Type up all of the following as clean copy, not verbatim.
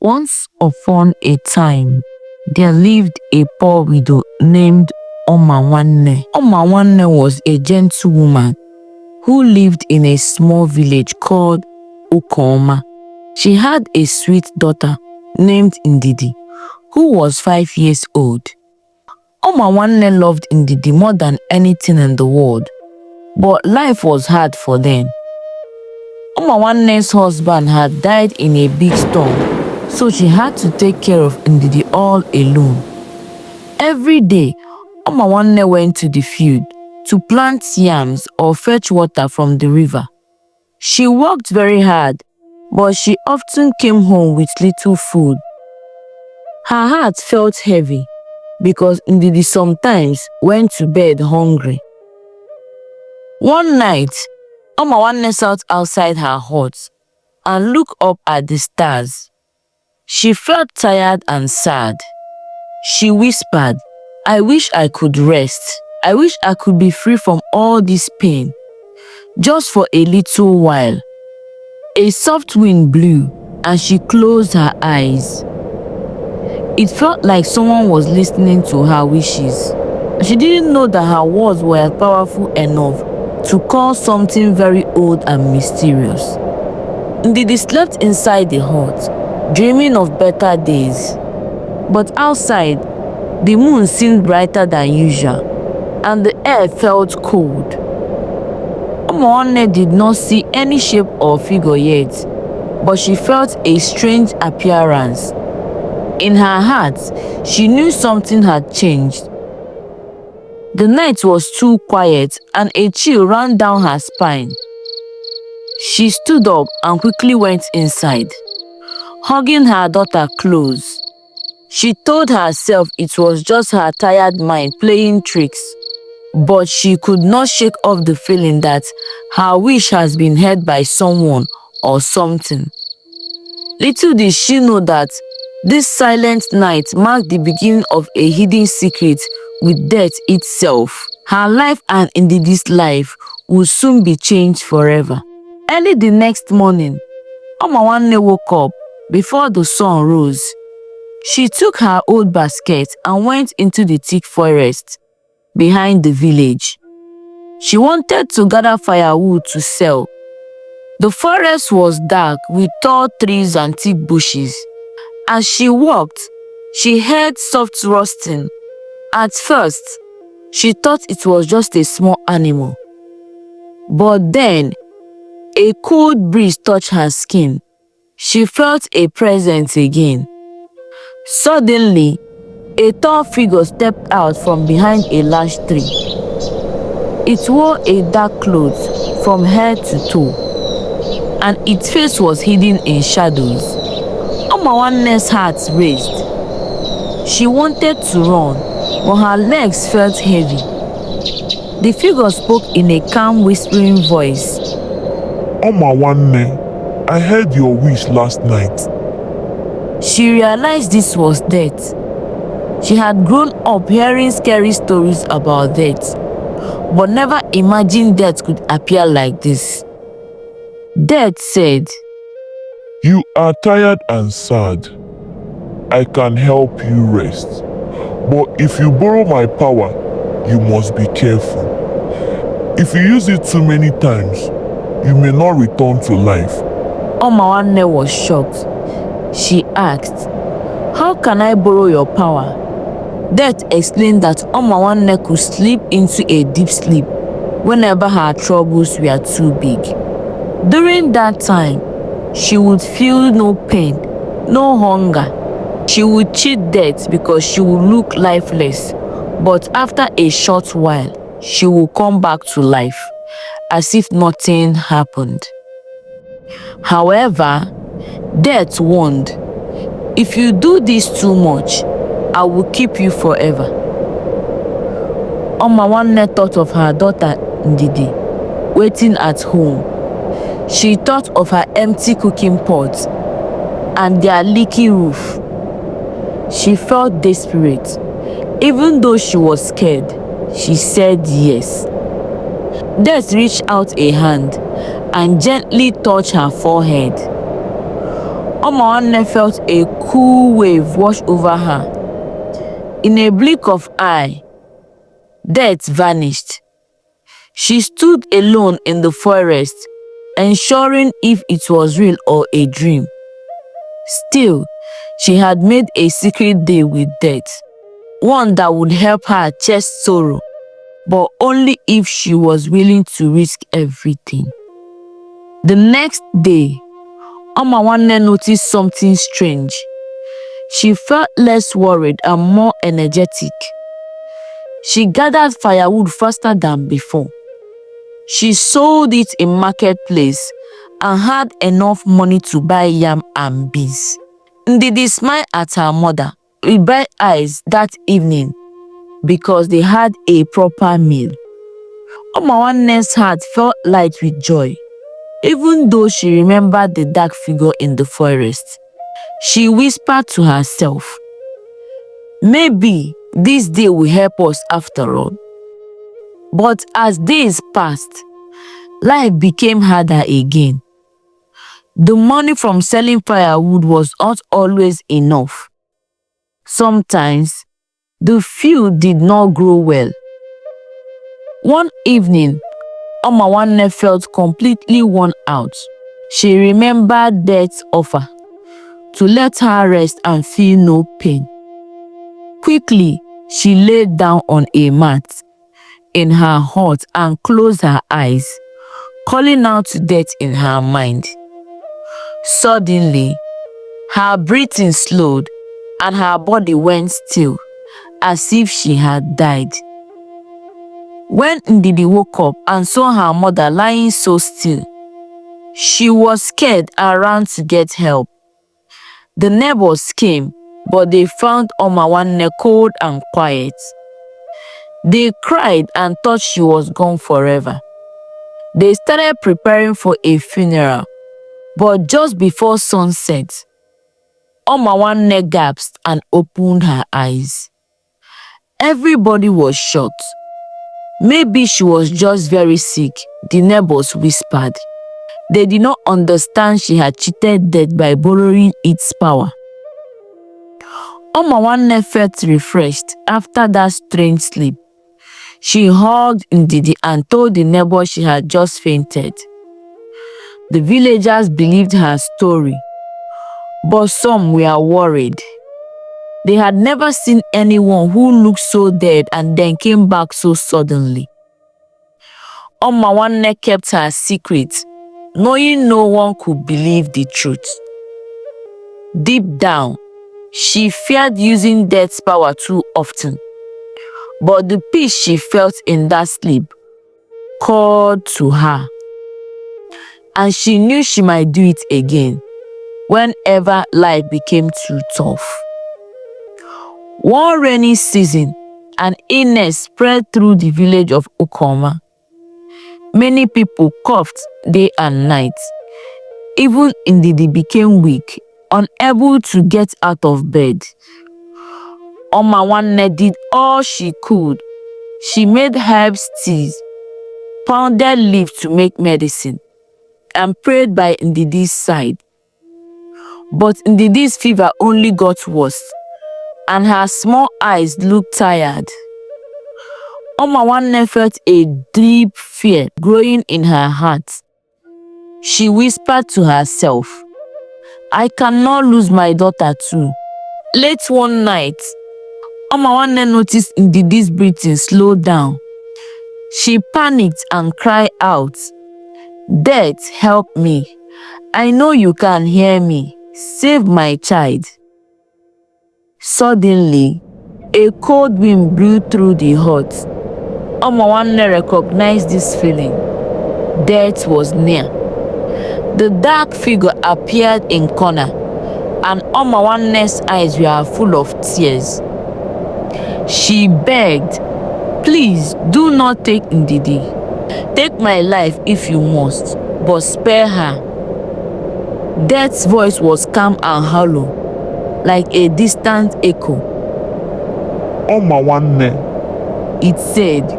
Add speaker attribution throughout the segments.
Speaker 1: Once upon a time, there lived a poor widow named Omanwanne. Omanwanne was a gentle woman who lived in a small village called Ukoma. She had a sweet daughter named Ndidi, who was 5 years old. Omanwanne loved Ndidi more than anything in the world, but life was hard for them. Omanwanne's husband had died in a big storm, so she had to take care of Ndidi all alone. Every day, Omanwanne went to the field to plant yams or fetch water from the river. She worked very hard, but she often came home with little food. Her heart felt heavy because Ndidi sometimes went to bed hungry. One night, Omanwanne sat outside her hut and looked up at the stars. She felt tired and sad. She whispered, "I wish I could rest. I wish I could be free from all this pain, just for a little while." A soft wind blew and she closed her eyes. It felt like someone was listening to her wishes. She didn't know that her words were powerful enough to call something very old and mysterious. Ndidi slept inside the hut, dreaming of better days. But outside, the moon seemed brighter than usual, and the air felt cold. Omanwanne did not see any shape or figure yet, but she felt a strange appearance. In her heart, she knew something had changed. The night was too quiet and a chill ran down her spine. She stood up and quickly went inside, hugging her daughter close. She told herself it was just her tired mind playing tricks, but she could not shake off the feeling that her wish has been heard by someone or something. Little did she know that this silent night marked the beginning of a hidden secret with death itself. Her life and Ndidi's life would soon be changed forever. Early the next morning, Omanwanne woke up before the sun rose. She took her old basket and went into the thick forest behind the village. She wanted to gather firewood to sell. The forest was dark with tall trees and thick bushes. As she walked, she heard soft rustling. At first, she thought it was just a small animal. But then, a cold breeze touched her skin. She felt a presence again. Suddenly, a tall figure stepped out from behind a large tree. It wore a dark cloth from head to toe, and its face was hidden in shadows. Omanwanne's heart raced. She wanted to run, but her legs felt heavy. The figure spoke in a calm, whispering voice.
Speaker 2: "Omanwanne, I heard your wish last night."
Speaker 1: She realized this was death. She had grown up hearing scary stories about death, but never imagined death could appear like this. Death said,
Speaker 2: "You are tired and sad. I can help you rest. But if you borrow my power, you must be careful. If you use it too many times, you may not return to life."
Speaker 1: Omanwanne was shocked. She asked, "How can I borrow your power?" Death explained that Omanwanne could slip into a deep sleep whenever her troubles were too big. During that time, she would feel no pain, no hunger. She would cheat death because she would look lifeless, but after a short while, she would come back to life, as if nothing happened. However, death warned, "If you do this too much, I will keep you forever." Omanwanne thought of her daughter Ndidi, waiting at home. She thought of her empty cooking pot and their leaky roof. She felt desperate. Even though she was scared, she said yes. Death reached out a hand and gently touched her forehead. Omanwanne felt a cool wave wash over her. In a blink of eye, death vanished. She stood alone in the forest, ensuring if it was real or a dream. Still, she had made a secret deal with death, one that would help her chase sorrow, but only if she was willing to risk everything. The next day, Omanwanne noticed something strange. She felt less worried and more energetic. She gathered firewood faster than before. She sold it in marketplace and had enough money to buy yam and beans. Ndidi smiled at her mother with bright eyes that evening because they had a proper meal. Omanwanne's heart felt light with joy, even though she remembered the dark figure in the forest. She whispered to herself, "Maybe this day will help us after all." But as days passed, life became harder again. The money from selling firewood was not always enough. Sometimes, the field did not grow well. One evening, Omanwanne felt completely worn out. She remembered Death's offer to let her rest and feel no pain. Quickly, she laid down on a mat in her hut and closed her eyes, calling out to death in her mind. Suddenly, her breathing slowed and her body went still, as if she had died. When Ndidi woke up and saw her mother lying so still, she was scared and ran to get help. The neighbors came, but they found Omanwanne cold and quiet. They cried and thought she was gone forever. They started preparing for a funeral, but just before sunset, Omanwanne gasped and opened her eyes. Everybody was shocked. Maybe she was just very sick, the neighbors whispered. They did not understand she had cheated death by borrowing its power. Omanwanne felt refreshed after that strange sleep. She hugged Ndidi and told the neighbor she had just fainted. The villagers believed her story, but some were worried. They had never seen anyone who looked so dead and then came back so suddenly. Omanwanne kept her secret, knowing no one could believe the truth. Deep down, she feared using death's power too often. But the peace she felt in that sleep called to her. And she knew she might do it again whenever life became too tough. One rainy season, an illness spread through the village of Ukoma. Many people coughed day and night. Even Ndidi became weak, unable to get out of bed. Omanwanne did all she could. She made herbs teas, pounded leaves to make medicine, and prayed by Ndidi's side. But Ndidi's fever only got worse, and her small eyes looked tired. Omanwanne felt a deep fear growing in her heart. She whispered to herself, "I cannot lose my daughter too." Late one night, Omanwanne noticed Ndidi's breathing slowed down. She panicked and cried out, "Death, help me. I know you can hear me. Save my child." Suddenly, a cold wind blew through the hut. Omanwanne recognized this feeling. Death was near. The dark figure appeared in corner, and Omanwanne's eyes were full of tears. She begged, "Please do not take Ndidi. Take my life if you must, but spare her." Death's voice was calm and hollow, like a distant echo.
Speaker 2: Omanwanne,
Speaker 1: It said,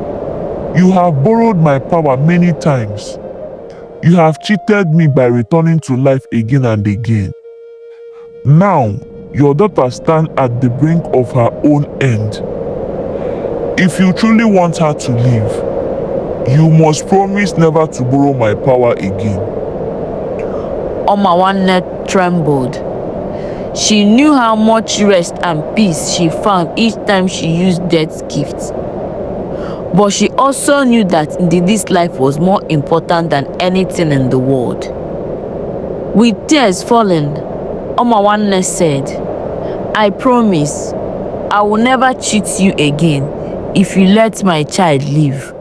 Speaker 2: you have borrowed my power many times. You have cheated me by returning to life again and again. Now, your daughter stands at the brink of her own end. If you truly want her to live, you must promise never to borrow my power again.
Speaker 1: Omanwanne trembled. She knew how much rest and peace she found each time she used Death's gift. But she also knew that Ndidi's life was more important than anything in the world. With tears falling, Omanwanne said, "I promise, I will never cheat you again if you let my child live."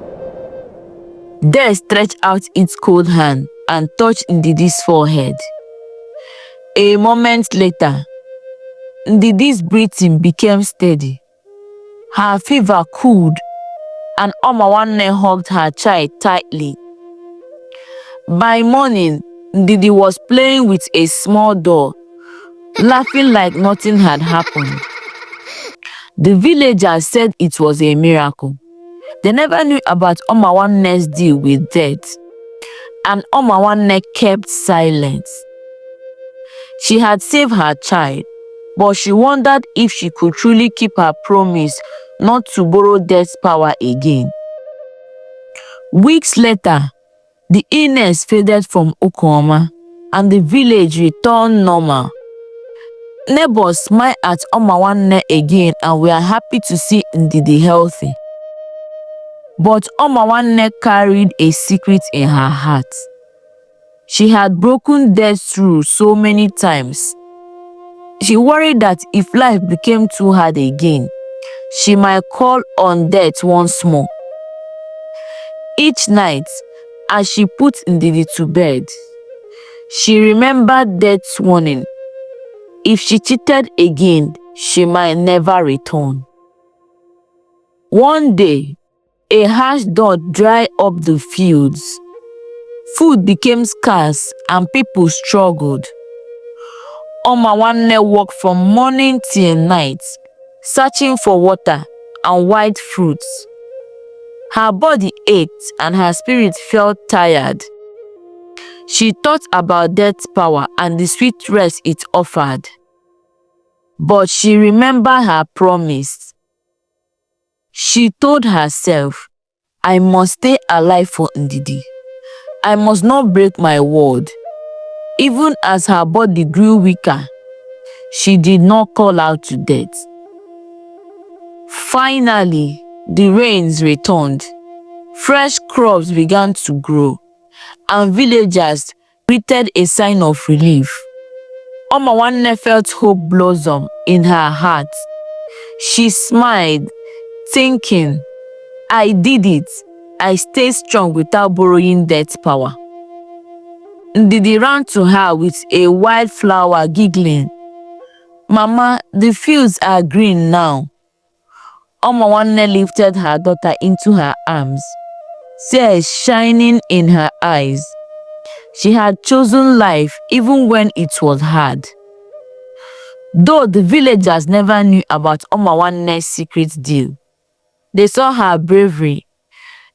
Speaker 1: Death stretched out its cold hand and touched Ndidi's forehead. A moment later, Ndidi's breathing became steady. Her fever cooled, and Omanwanne hugged her child tightly. By morning, Ndidi was playing with a small doll, laughing like nothing had happened. The villagers said it was a miracle. They never knew about Omanwanne's deal with death, and Omanwanne kept silent. She had saved her child, but she wondered if she could truly keep her promise not to borrow Death's power again. Weeks later, the illness faded from Okooma, and the village returned normal. Neighbors smiled at Omanwanne again and were happy to see Ndidi healthy. But Omanwanne carried a secret in her heart. She had broken Death's rule so many times. She worried that if life became too hard again, she might call on Death once more. Each night, as she put Ndidi to bed, she remembered Death's warning. If she cheated again, she might never return. One day, a harsh drought dried up the fields. Food became scarce and people struggled. Omanwanne walked from morning till night, searching for water and white fruits. Her body ached and her spirit felt tired. She thought about Death's power and the sweet rest it offered. But she remembered her promise. She told herself, "I must stay alive for Ndidi. I must not break my word." Even as her body grew weaker, she did not call out to Death. Finally, the rains returned. Fresh crops began to grow, and villagers greeted a sign of relief. Omanwanne felt hope blossom in her heart. She smiled, thinking, "I did it. I stayed strong without borrowing Death's power." Ndidi ran to her with a wild flower, giggling, "Mama, the fields are green now." Omanwanne lifted her daughter into her arms, tears shining in her eyes. She had chosen life even when it was hard. Though the villagers never knew about Omanwanne's secret deal, they saw her bravery.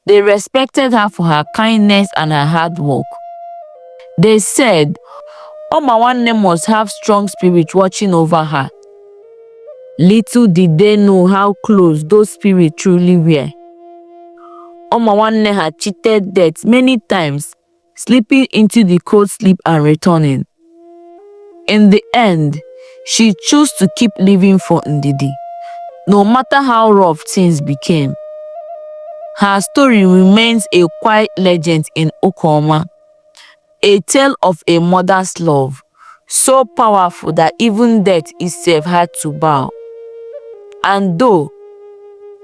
Speaker 1: They respected her for her kindness and her hard work. They said Omanwanne must have strong spirit watching over her. Little did they know how close those spirits truly were. Omanwanne had cheated Death many times, slipping into the cold sleep and returning. In the end, she chose to keep living for Ndidi, no matter how rough things became. Her story remains a quiet legend in Okooma, a tale of a mother's love, so powerful that even Death itself had to bow. And though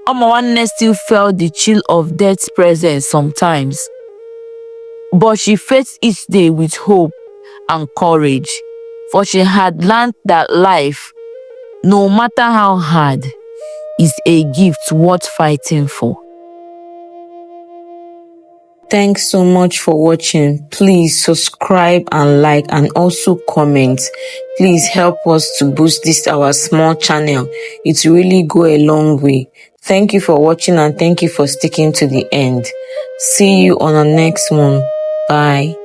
Speaker 1: Omanwanne still felt the chill of Death's presence sometimes, but she faced each day with hope and courage, for she had learned that life, no matter how hard, is a gift worth fighting for. Thanks so much for watching. Please subscribe and like, and also comment. Please help us to boost this our small channel. It really go a long way. Thank you for watching and thank you for sticking to the end. See you on the next one. Bye.